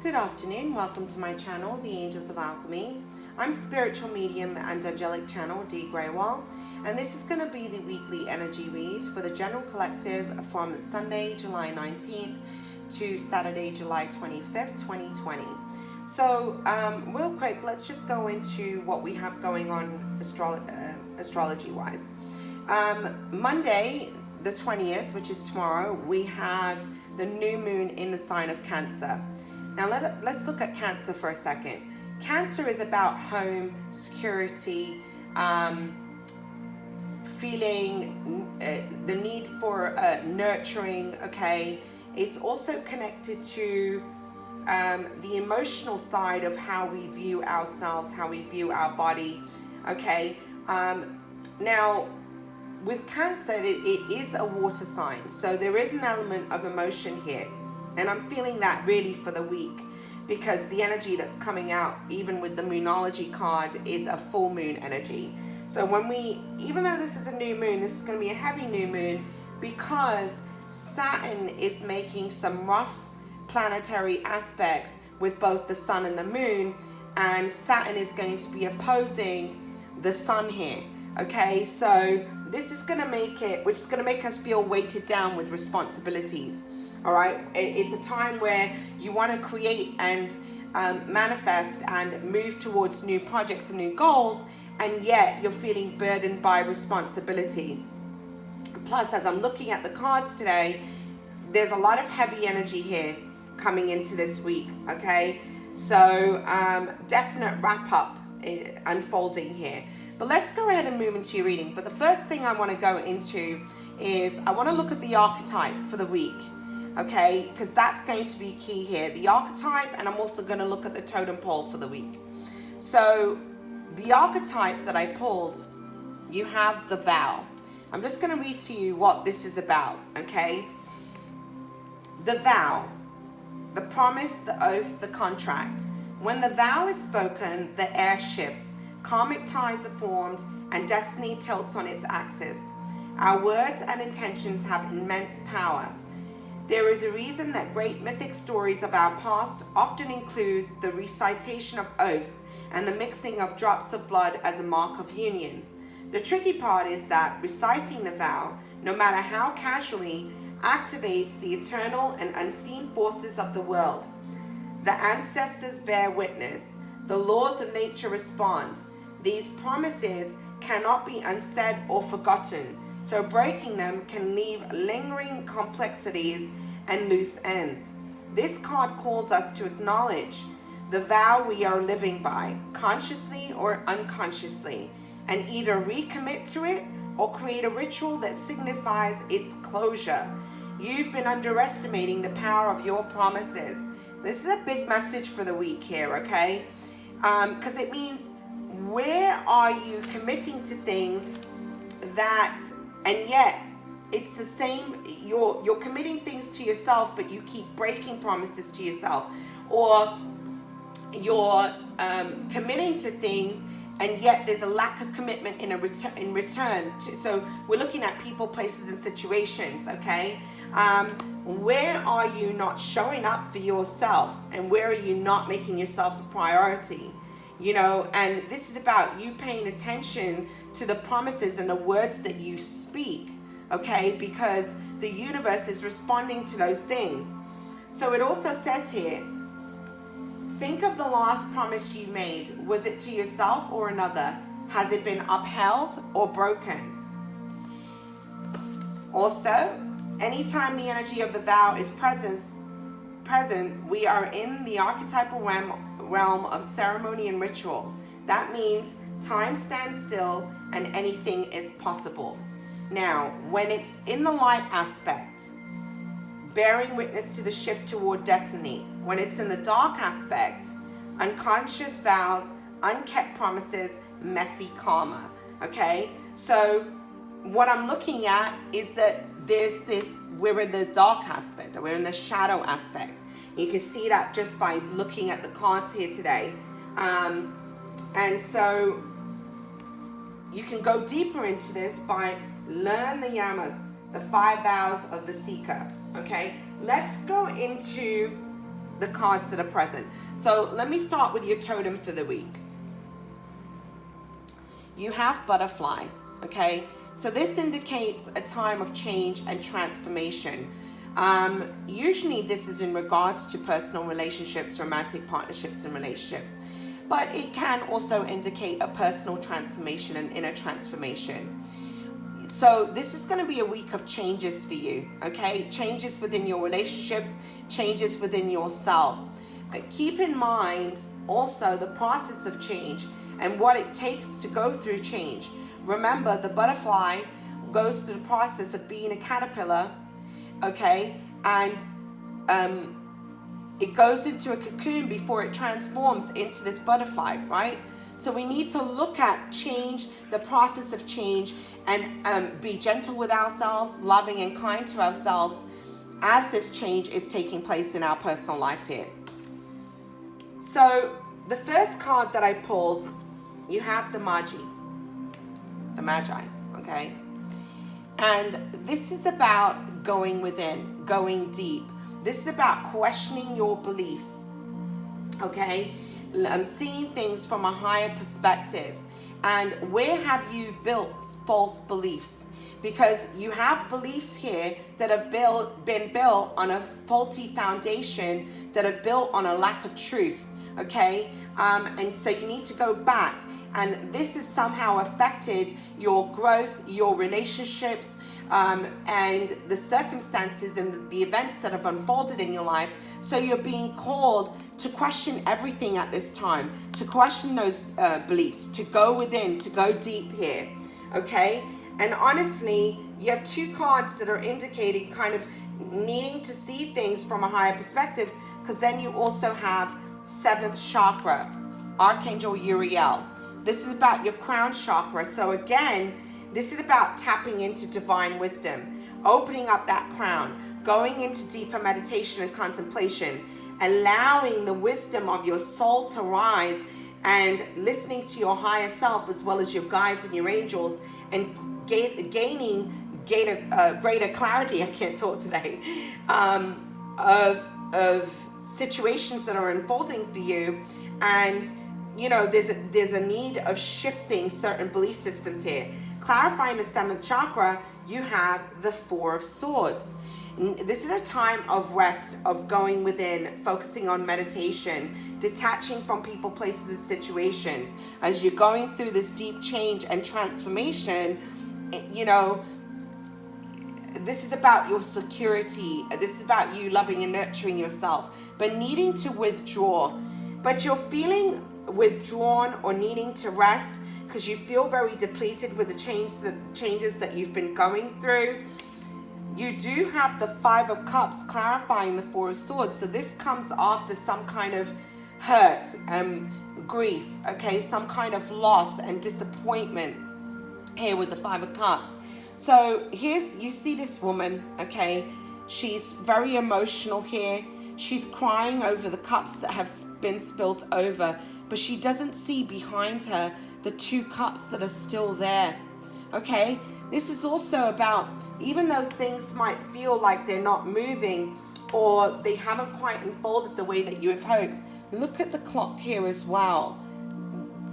Good afternoon, welcome to my channel, the Angels of Alchemy. I'm spiritual medium and angelic channel, Dee Grewal, and this is going to be the weekly energy read for the general collective from Sunday, July 19th to Saturday, July 25th, 2020. So real quick, let's just go into what we have going on astrology-wise. Monday, the 20th, which is tomorrow, we have the new moon in the sign of Cancer. Now let's look at Cancer for a second. Cancer is about home, security, feeling the need for nurturing, okay? It's also connected to the emotional side of how we view ourselves, how we view our body, okay? Now, with Cancer, it is a water sign, so there is an element of emotion here. And I'm feeling that really for the week, because the energy that's coming out, even with the Moonology card, is a full moon energy. So even though this is a new moon, this is going to be a heavy new moon, because Saturn is making some rough planetary aspects with both the sun and the moon, and Saturn is going to be opposing the sun here. Okay, so this is going to make it, which is going to make us feel weighted down with responsibilities. All right, it's a time where you want to create and manifest and move towards new projects and new goals, and yet you're feeling burdened by responsibility. Plus, as I'm looking at the cards today, there's a lot of heavy energy here coming into this week, okay? So definite wrap up unfolding here. But let's go ahead and move into your reading. But the first thing I want to go into is I want to look at the archetype for the week. Okay, because that's going to be key here. The archetype, and I'm also going to look at the totem pole for the week. So the archetype that I pulled, you have the vow. I'm just going to read to you what this is about, okay? The vow, the promise, the oath, the contract. When the vow is spoken, the air shifts, karmic ties are formed, and destiny tilts on its axis. Our words and intentions have immense power. There is a reason that great mythic stories of our past often include the recitation of oaths and the mixing of drops of blood as a mark of union. The tricky part is that reciting the vow, no matter how casually, activates the eternal and unseen forces of the world. The ancestors bear witness. The laws of nature respond. These promises cannot be unsaid or forgotten, so breaking them can leave lingering complexities and loose ends. This card calls us to acknowledge the vow we are living by, consciously or unconsciously, and either recommit to it or create a ritual that signifies its closure. You've been underestimating the power of your promises. This is a big message for the week here, okay? Because it means, where are you committing to things that, and yet it's the same, you're committing things to yourself, but you keep breaking promises to yourself, or you're committing to things and yet there's a lack of commitment in return to, so we're looking at people, places, and situations, okay? Where are you not showing up for yourself, and where are you not making yourself a priority? You know, and this is about you paying attention to the promises and the words that you speak, okay? Because the universe is responding to those things. So it also says here, think of the last promise you made. Was it to yourself or another? Has it been upheld or broken? Also, anytime the energy of the vow is present, we are in the archetypal realm of ceremony and ritual. That means time stands still and anything is possible. Now, when it's in the light aspect, bearing witness to the shift toward destiny. When it's in the dark aspect, unconscious vows, unkept promises, messy karma. Okay? So what I'm looking at is that there's this, we're in the dark aspect, or we're in the shadow aspect. You can see that just by looking at the cards here today. And so you can go deeper into this by learn the yamas, the 5 vows of the seeker. Okay, let's go into the cards that are present. So let me start with your totem for the week. You have butterfly, okay? So this indicates a time of change and transformation. Usually this is in regards to personal relationships, romantic partnerships and relationships, but it can also indicate a personal transformation and inner transformation. So this is going to be a week of changes for you, okay? Changes within your relationships, changes within yourself. Keep in mind also the process of change and what it takes to go through change. Remember, the butterfly goes through the process of being a caterpillar, okay? And it goes into a cocoon before it transforms into this butterfly, right? So we need to look at change, the process of change, and be gentle with ourselves, loving and kind to ourselves as this change is taking place in our personal life here. So the first card that I pulled, you have the Magi, okay? And this is about going within, going deep. This is about questioning your beliefs, okay? Seeing things from a higher perspective. And where have you built false beliefs? Because you have beliefs here that have been built on a faulty foundation, that have built on a lack of truth, okay? And so you need to go back. And this has somehow affected your growth, your relationships, and the circumstances and the events that have unfolded in your life. So you're being called to question everything at this time, to question those beliefs, to go within, to go deep here, okay? And honestly, you have two cards that are indicating kind of needing to see things from a higher perspective, because then you also have 7th chakra, Archangel Uriel. This is about your crown chakra. So again, this is about tapping into divine wisdom, opening up that crown, going into deeper meditation and contemplation, allowing the wisdom of your soul to rise, and listening to your higher self as well as your guides and your angels, and gaining greater clarity, I can't talk today, of situations that are unfolding for you. And you know, there's a need of shifting certain belief systems here. Clarifying the 7th chakra, you have the 4 of Swords. This is a time of rest, of going within, focusing on meditation, detaching from people, places, and situations. As you're going through this deep change and transformation, you know, this is about your security. This is about you loving and nurturing yourself, but needing to withdraw. But you're feeling withdrawn or needing to rest because you feel very depleted with the changes that you've been going through. You do have the 5 of Cups clarifying the 4 of Swords. So this comes after some kind of hurt, grief, okay? Some kind of loss and disappointment here with the 5 of Cups. So you see this woman, okay? She's very emotional here. She's crying over the cups that have been spilled over, but she doesn't see behind her the 2 cups that are still there, okay? This is also about, even though things might feel like they're not moving or they haven't quite unfolded the way that you have hoped, look at the clock here as well.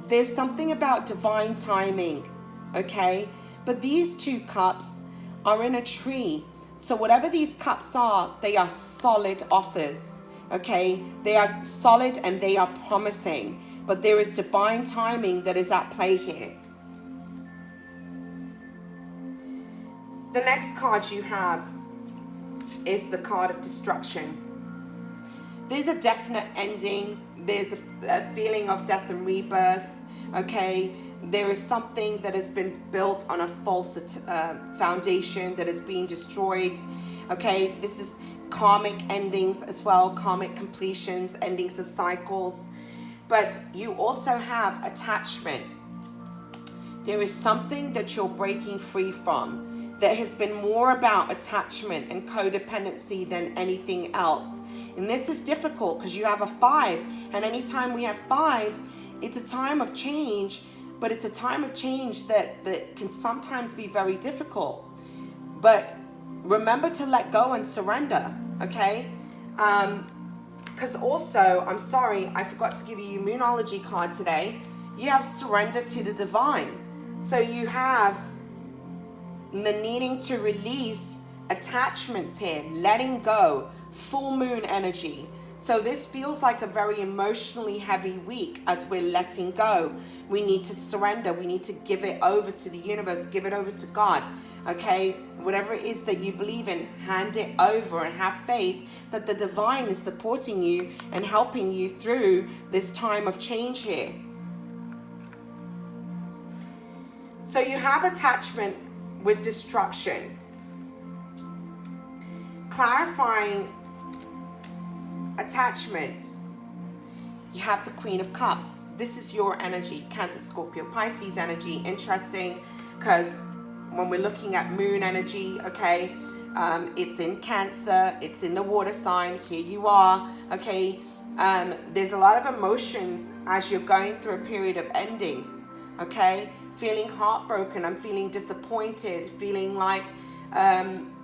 There's something about divine timing, okay? But these 2 cups are in a tree. So whatever these cups are, they are solid offers, okay? They are solid and they are promising, but there is divine timing that is at play here. The next card you have is the card of destruction. There's a definite ending. There's a feeling of death and rebirth, okay? There is something that has been built on a false foundation that is being destroyed, okay? This is karmic endings as well, karmic completions, endings of cycles. But you also have attachment. There is something that you're breaking free from that has been more about attachment and codependency than anything else. And this is difficult because you have a 5, and anytime we have 5s, it's a time of change, but it's a time of change that can sometimes be very difficult. But remember to let go and surrender, okay? Because also, I'm sorry, I forgot to give you your Moonology card today. You have surrender to the divine. So you have the needing to release attachments here, letting go, full moon energy. So this feels like a very emotionally heavy week as we're letting go. We need to surrender. We need to give it over to the universe, give it over to God. Okay, whatever it is that you believe in, hand it over and have faith that the divine is supporting you and helping you through this time of change here. So you have attachment with destruction. Clarifying attachment, you have the Queen of Cups. This is your energy, Cancer, Scorpio, Pisces energy. Interesting, because when we're looking at moon energy, okay, it's in Cancer, it's in the water sign. Here you are, okay. There's a lot of emotions as you're going through a period of endings, okay. Feeling heartbroken, I'm feeling disappointed, feeling like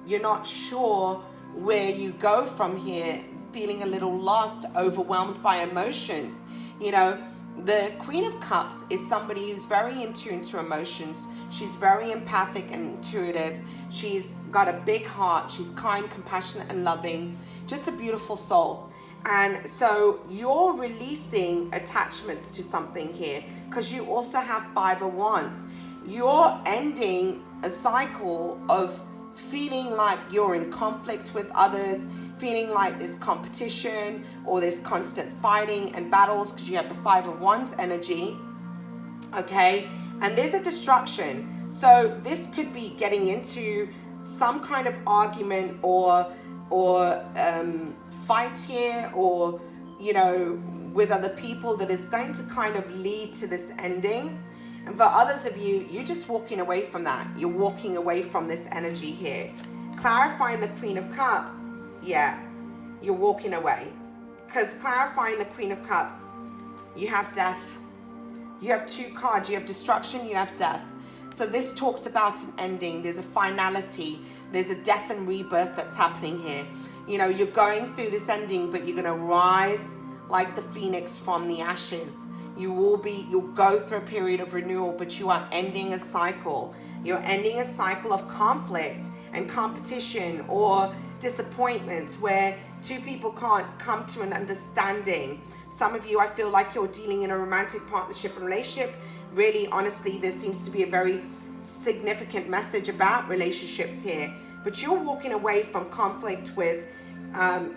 you're not sure where you go from here, feeling a little lost, overwhelmed by emotions. You know, the Queen of Cups is somebody who's very in tune to emotions. She's very empathic and intuitive. She's got a big heart. She's kind, compassionate, and loving. Just a beautiful soul. And so you're releasing attachments to something here, because you also have Five of Wands. You're ending a cycle of feeling like you're in conflict with others, feeling like there's competition or there's constant fighting and battles, because you have the Five of Wands energy, okay? And there's a destruction. So this could be getting into some kind of argument or fight here, or, you know, with other people that is going to kind of lead to this ending. And for others of you, you're just walking away from that. You're walking away from this energy here. Clarifying the Queen of Cups, yeah, you're walking away. Because clarifying the Queen of Cups, you have death. You have two cards. You have destruction, you have death. So this talks about an ending. There's a finality. There's a death and rebirth that's happening here. You know, you're going through this ending, but you're going to rise like the phoenix from the ashes. You'll go through a period of renewal, but you are ending a cycle. You're ending a cycle of conflict and competition or disappointments where two people can't come to an understanding. Some of you, I feel like you're dealing in a romantic partnership and relationship. Really, honestly, there seems to be a very significant message about relationships here, but you're walking away from conflict with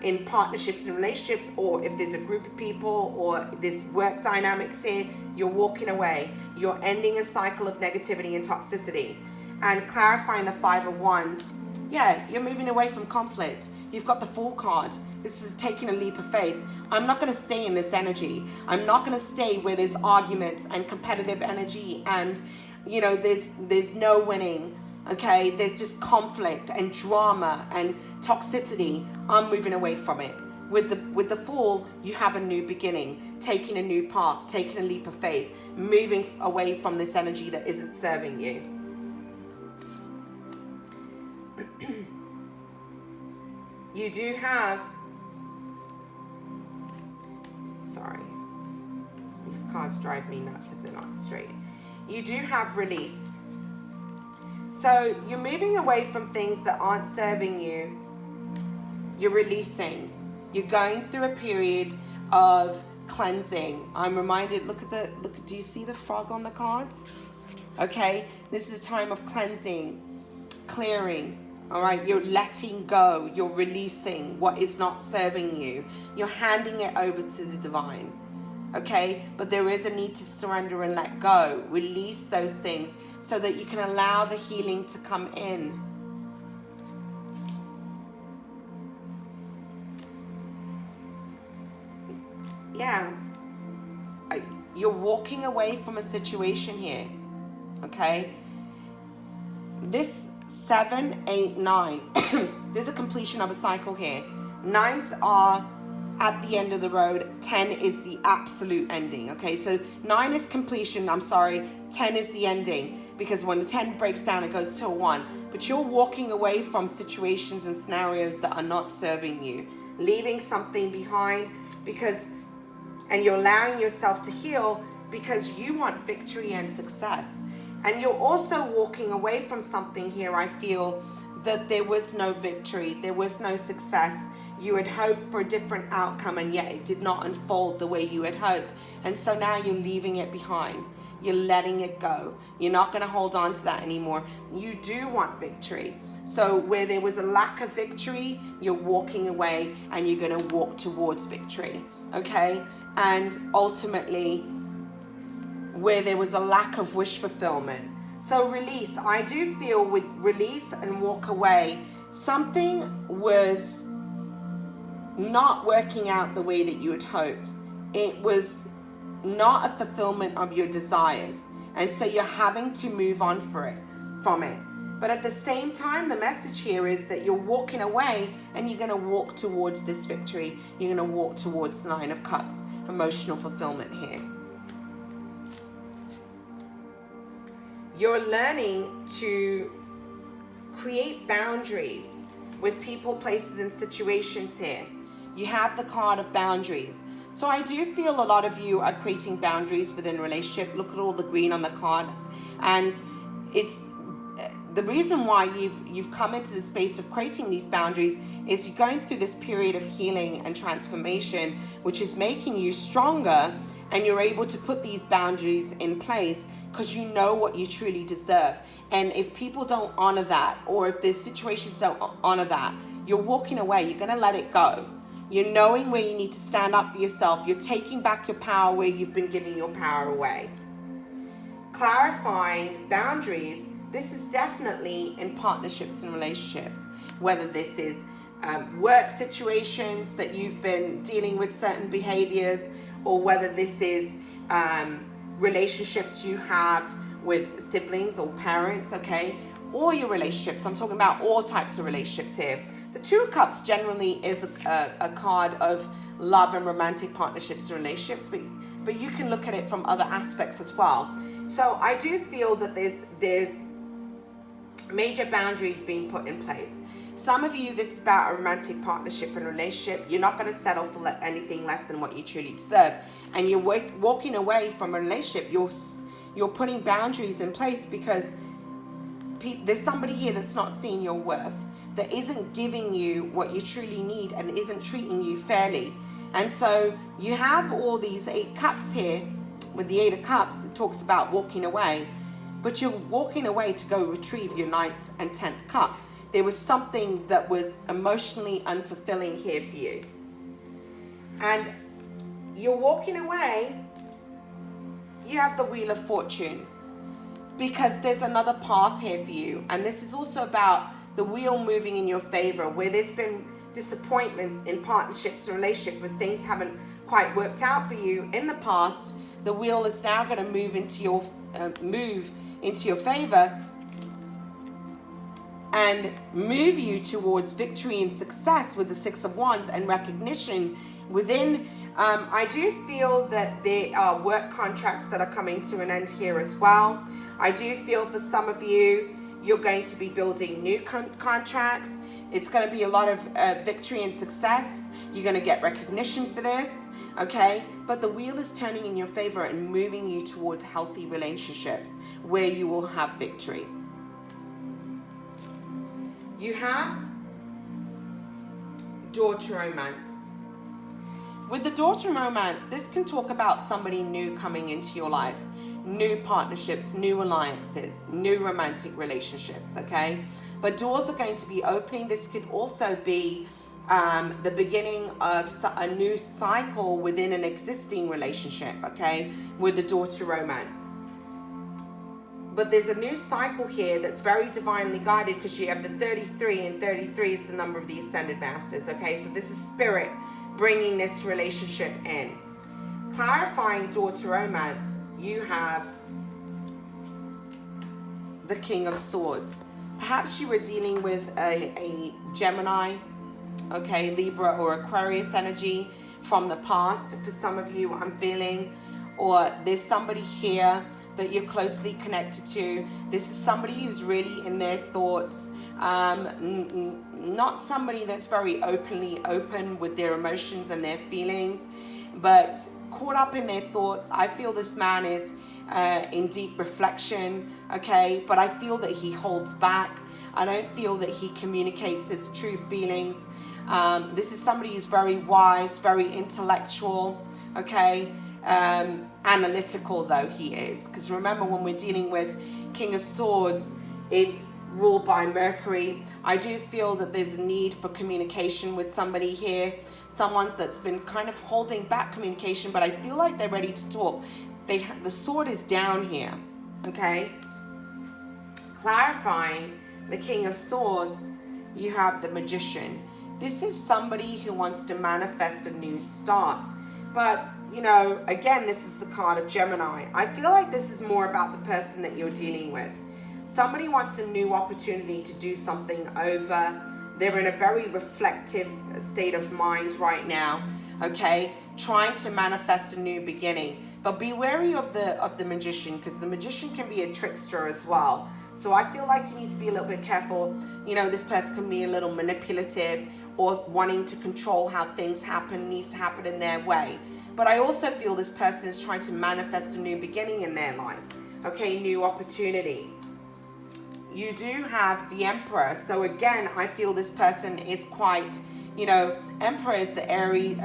in partnerships and relationships, or if there's a group of people or there's work dynamics here, you're walking away. You're ending a cycle of negativity and toxicity. And clarifying the Five of Wands, yeah, you're moving away from conflict. You've got the Fool card. This is taking a leap of faith. I'm not going to stay in this energy. I'm not going to stay where there's arguments and competitive energy and, you know, there's no winning. Okay, there's just conflict and drama and toxicity. I'm moving away from it. With the Fool, you have a new beginning, taking a new path, taking a leap of faith, moving away from this energy that isn't serving you. You do have, sorry, these cards drive me nuts if they're not straight. You do have release. So you're moving away from things that aren't serving you. You're releasing. You're going through a period of cleansing. I'm reminded, look, do you see the frog on the card? Okay, this is a time of cleansing, clearing. All right, you're letting go. You're releasing what is not serving you. You're handing it over to the divine. Okay, but there is a need to surrender and let go. Release those things so that you can allow the healing to come in. Yeah, you're walking away from a situation here. Okay, this 7, 8, 9, there's a completion of a cycle here. 9s are at the end of the road. 10 is the absolute ending. Okay, so 9 is completion, 10 is the ending, because when the 10 breaks down, it goes to a 1. But you're walking away from situations and scenarios that are not serving you, leaving something behind, and you're allowing yourself to heal because you want victory and success. And you're also walking away from something here, I feel, that there was no victory, there was no success. You had hoped for a different outcome, and yet it did not unfold the way you had hoped. And so now you're leaving it behind. You're letting it go. You're not going to hold on to that anymore. You do want victory. So where there was a lack of victory, you're walking away and you're going to walk towards victory. Okay? And ultimately, where there was a lack of wish fulfillment. So release. I do feel with release and walk away, something was not working out the way that you had hoped. It was not a fulfillment of your desires. And so you're having to move on from it. But at the same time, the message here is that you're walking away and you're going to walk towards this victory. You're going to walk towards the Nine of Cups, emotional fulfillment here. You're learning to create boundaries with people, places, and situations here. You have the card of boundaries. So I do feel a lot of you are creating boundaries within a relationship. Look at all the green on the card. And it's the reason why you've come into the space of creating these boundaries is you're going through this period of healing and transformation, which is making you stronger, and you're able to put these boundaries in place because you know what you truly deserve. And if people don't honor that, or if there's situations that don't honor that, you're walking away. You're going to let it go. You're knowing where you need to stand up for yourself. You're taking back your power where you've been giving your power away. Clarifying boundaries. This is definitely in partnerships and relationships, whether this is work situations that you've been dealing with certain behaviors, or whether this is relationships you have with siblings or parents, okay? All your relationships. I'm talking about all types of relationships here. The Two of Cups generally is a card of love and romantic partnerships and relationships, but you can look at it from other aspects as well. So I do feel that there's major boundaries being put in place. Some of you, this is about a romantic partnership and relationship. You're not going to settle for anything less than what you truly deserve. And you're walking away from a relationship. You're putting boundaries in place because there's somebody here that's not seeing your worth, that isn't giving you what you truly need and isn't treating you fairly. And so you have all these 8 cups here. With the 8 of Cups, it talks about walking away. But you're walking away to go retrieve your 9th and 10th cup. There was something that was emotionally unfulfilling here for you. And you're walking away. You have the Wheel of Fortune, because there's another path here for you. And this is also about the wheel moving in your favor, where there's been disappointments in partnerships and relationships, where things haven't quite worked out for you in the past. The wheel is now going to move into your favor and move you towards victory and success with the 6 of Wands and recognition within. I do feel that there are work contracts that are coming to an end here as well. I do feel for some of you, you're going to be building new contracts. It's going to be a lot of victory and success. You're going to get recognition for this, okay? But the wheel is turning in your favor and moving you toward healthy relationships where you will have victory. You have daughter romance. With the daughter romance, this can talk about somebody new coming into your life, new partnerships, new alliances, new romantic relationships, okay? But doors are going to be opening. This could also be the beginning of a new cycle within an existing relationship, okay, with the daughter romance. But there's a new cycle here that's very divinely guided, because you have the 33, and 33 is the number of the Ascended Masters, okay? So this is Spirit bringing this relationship in. Clarifying daughter romance, you have the King of Swords. Perhaps you were dealing with a Gemini, okay, Libra or Aquarius energy from the past. For some of you, I'm feeling, or there's somebody here that you're closely connected to. This is somebody who's really in their thoughts. Not somebody that's very open with their emotions and their feelings, but caught up in their thoughts. I feel this man is in deep reflection, okay, but I feel that he holds back. I don't feel that he communicates his true feelings. This is somebody who's very wise, very intellectual, okay, analytical though he is. Because remember, when we're dealing with King of Swords, it's ruled by Mercury. I do feel that there's a need for communication with somebody here, someone that's been kind of holding back communication, but I feel like they're ready to talk. The sword is down here, okay? Clarifying the King of Swords, you have the Magician. This is somebody who wants to manifest a new start. But, you know, again, this is the card of Gemini. I feel like this is more about the person that you're dealing with. Somebody wants a new opportunity to do something over. They're in a very reflective state of mind right now, okay? Trying to manifest a new beginning. But be wary of the Magician, because the Magician can be a trickster as well. So I feel like you need to be a little bit careful. You know, this person can be a little manipulative or wanting to control how things happen, needs to happen in their way. But I also feel this person is trying to manifest a new beginning in their life, okay? New opportunity. You do have the Emperor. So again, I feel this person is quite, you know, Emperor is the Aries,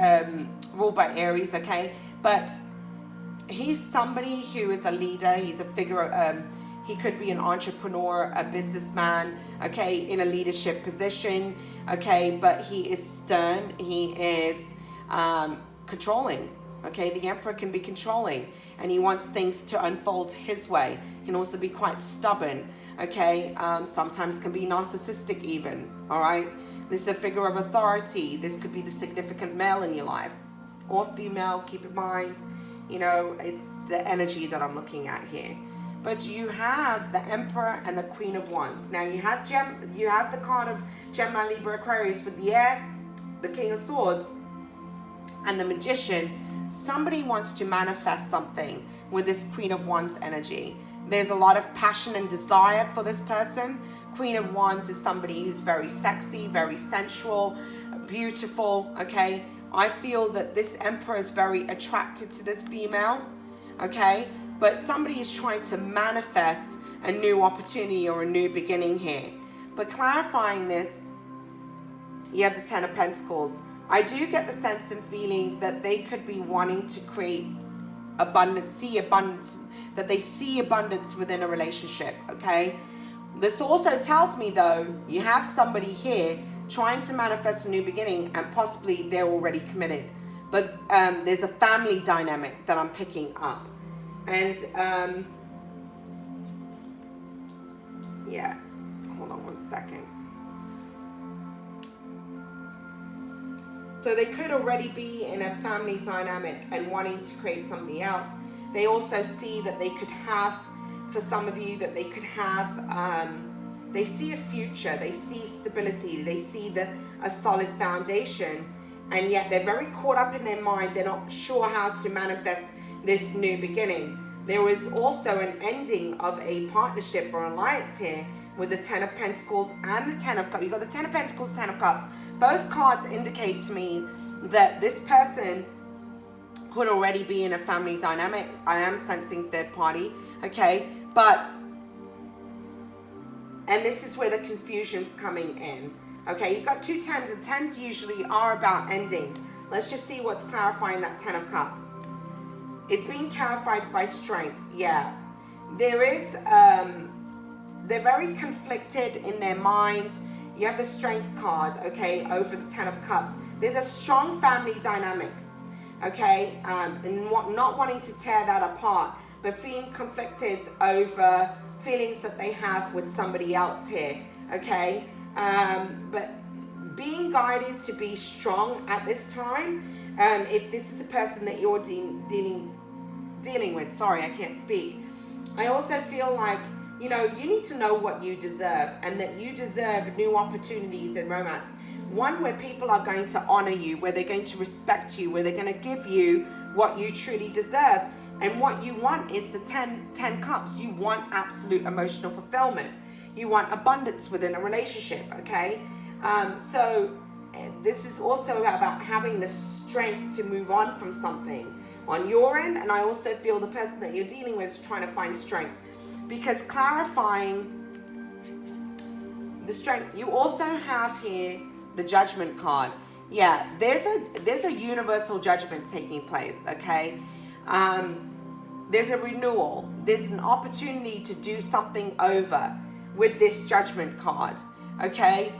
ruled by Aries, okay? But he's somebody who is a leader. He's a figure, he could be an entrepreneur, a businessman, okay, in a leadership position, okay? But he is stern. He is controlling, okay? The Emperor can be controlling, and he wants things to unfold his way. He can also be quite stubborn, okay? Sometimes can be narcissistic even, all right? This is a figure of authority. This could be the significant male in your life or female, keep in mind. You know, it's the energy that I'm looking at here. But you have the Emperor and the Queen of Wands. Now you have the card of Gemini, Libra, Aquarius with the air, the King of Swords, and the Magician. Somebody wants to manifest something with this Queen of Wands energy. There's a lot of passion and desire for this person. Queen of Wands is somebody who's very sexy, very sensual, beautiful, okay? I feel that this Emperor is very attracted to this female, okay? But somebody is trying to manifest a new opportunity or a new beginning here. But clarifying this, you have the Ten of Pentacles. I do get the sense and feeling that they could be wanting to create abundance, that they see abundance within a relationship, okay? This also tells me, though, you have somebody here trying to manifest a new beginning, and possibly they're already committed. But there's a family dynamic that I'm picking up. And, yeah, hold on one second. So they could already be in a family dynamic and wanting to create somebody else. They also see that they could have, for some of you, that they could have, they see a future, they see stability, they see a solid foundation, and yet they're very caught up in their mind. They're not sure how to manifest this new beginning. There is also an ending of a partnership or alliance here with the Ten of Pentacles and the Ten of Cups. You've got the Ten of Pentacles, Ten of Cups. Both cards indicate to me that this person could already be in a family dynamic. I am sensing third party, okay? But, and this is where the confusion's coming in, okay? You've got two tens, and tens usually are about endings. Let's just see what's clarifying that Ten of Cups. It's being clarified by strength, yeah. There is, they're very conflicted in their minds. You have the Strength card, okay, over the Ten of Cups. There's a strong family dynamic, okay, and not wanting to tear that apart, but feeling conflicted over feelings that they have with somebody else here, okay, but being guided to be strong at this time. If this is a person that you're dealing with, sorry, I can't speak. I also feel like, you know, you need to know what you deserve, and that you deserve new opportunities in romance. One where people are going to honor you, where they're going to respect you, where they're going to give you what you truly deserve. And what you want is the 10 cups. You want absolute emotional fulfillment. You want abundance within a relationship, okay? So this is also about having the strength to move on from something on your end. And I also feel the person that you're dealing with is trying to find strength, because clarifying the strength, you also have here the Judgment card. Yeah, there's a universal judgment taking place, okay? There's a renewal. There's an opportunity to do something over with this Judgment card, okay?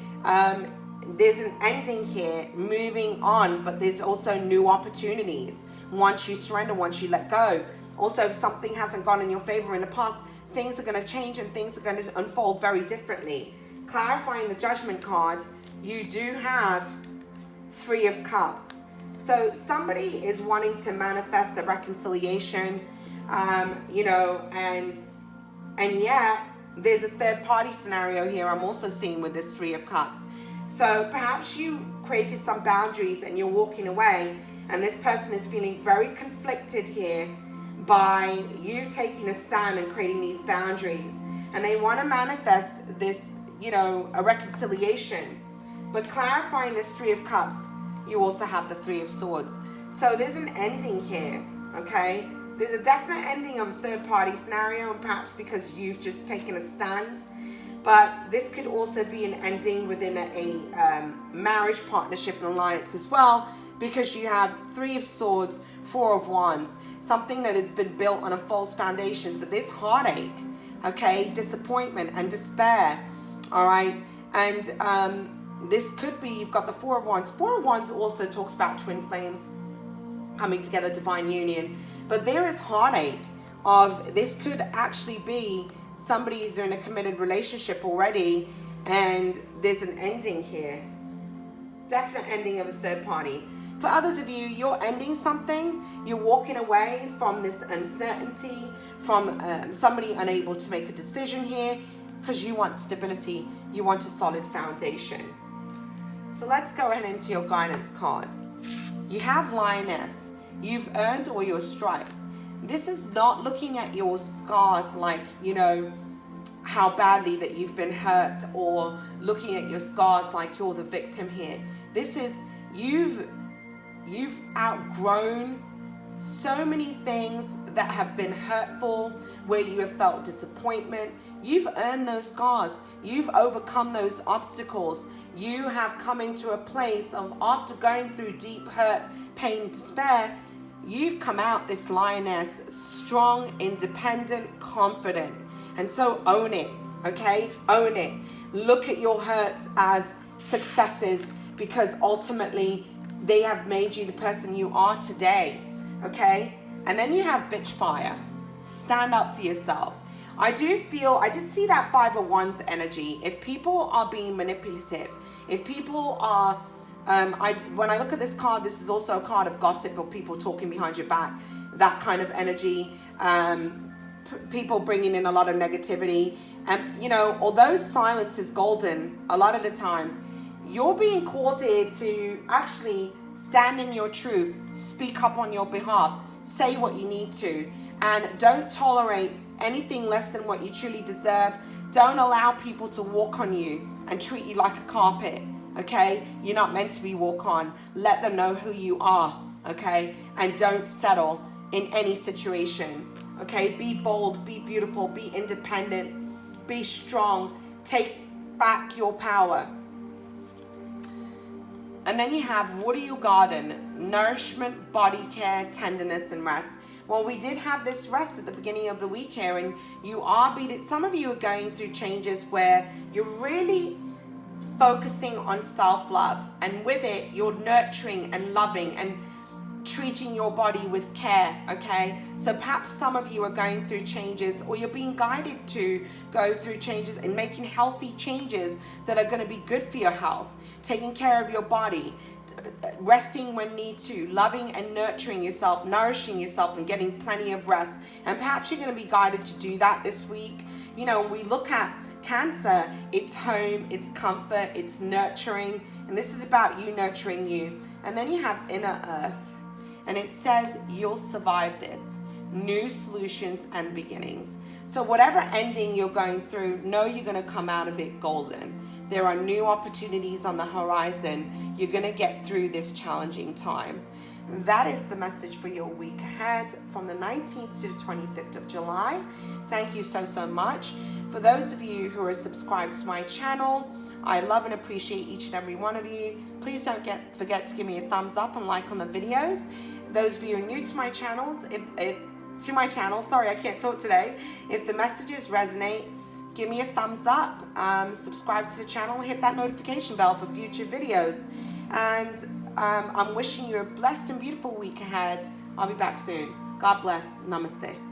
There's an ending here, moving on, but there's also new opportunities once you surrender, once you let go. Also, if something hasn't gone in your favor in the past, things are going to change and things are going to unfold very differently. Clarifying the Judgment card, you do have Three of Cups. So somebody is wanting to manifest a reconciliation, you know, and yeah, there's a third party scenario here I'm also seeing with this Three of Cups. So perhaps you created some boundaries and you're walking away, and this person is feeling very conflicted here by you taking a stand and creating these boundaries, and they want to manifest this, you know, a reconciliation. But clarifying this Three of Cups, you also have the Three of Swords. So there's an ending here, okay? There's a definite ending of a third party scenario, and perhaps because you've just taken a stand. But this could also be an ending within a marriage, partnership, and alliance as well, because you have Three of Swords, Four of Wands, something that has been built on a false foundation. But there's heartache, okay, disappointment and despair, all right? And this could be, you've got the Four of Wands. Four of Wands also talks about twin flames coming together, divine union. But there is heartache of, this could actually be somebody who's in a committed relationship already, and there's an ending here. Definite ending of a third party. For others of you, you're ending something. You're walking away from this uncertainty, from somebody unable to make a decision here, because you want stability. You want a solid foundation. So let's go ahead into your guidance cards. You have Lioness. You've earned all your stripes. This is not looking at your scars like, you know, how badly that you've been hurt, or looking at your scars like you're the victim here. This is, you've outgrown so many things that have been hurtful, where you have felt disappointment. You've earned those scars. You've overcome those obstacles. You have come into a place of, after going through deep hurt, pain, despair, you've come out this Lioness strong, independent, confident. And so own it, okay? Own it. Look at your hurts as successes, because ultimately they have made you the person you are today, okay? And then you have Bitchfire. Stand up for yourself. I did see that Five of Wands energy. If people are being manipulative, if people are, when I look at this card, this is also a card of gossip or people talking behind your back, that kind of energy, people bringing in a lot of negativity. And, you know, although silence is golden, a lot of the times, you're being called here to actually stand in your truth, speak up on your behalf, say what you need to, and don't tolerate anything less than what you truly deserve. Don't allow people to walk on you and treat you like a carpet, okay? You're not meant to be walked on. Let them know who you are, okay? And don't settle in any situation, okay? Be bold, be beautiful, be independent, be strong. Take back your power. And then you have water your garden, nourishment, body care, tenderness, and rest. Well, we did have this rest at the beginning of the week here, and you are some of you are going through changes where you're really focusing on self-love, and with it, you're nurturing and loving and treating your body with care, okay? So perhaps some of you are going through changes, or you're being guided to go through changes and making healthy changes that are going to be good for your health, taking care of your body, resting when need to, loving and nurturing yourself, nourishing yourself, and getting plenty of rest. And perhaps you're going to be guided to do that this week. You know, we look at Cancer, it's home, it's comfort, it's nurturing, and this is about you nurturing you. And then you have Inner Earth, and it says you'll survive this. New solutions and beginnings. So whatever ending you're going through, know you're going to come out of it golden. There are new opportunities on the horizon. You're going to get through this challenging time. That is the message for your week ahead from the 19th to the 25th of July. Thank you so much. For those of you who are subscribed to my channel, I love and appreciate each and every one of you. Please don't forget to give me a thumbs up and like on the videos. Those of you who are new to my channels, sorry, I can't talk today. If the messages resonate, give me a thumbs up, subscribe to the channel, hit that notification bell for future videos. And I'm wishing you a blessed and beautiful week ahead. I'll be back soon. God bless. Namaste.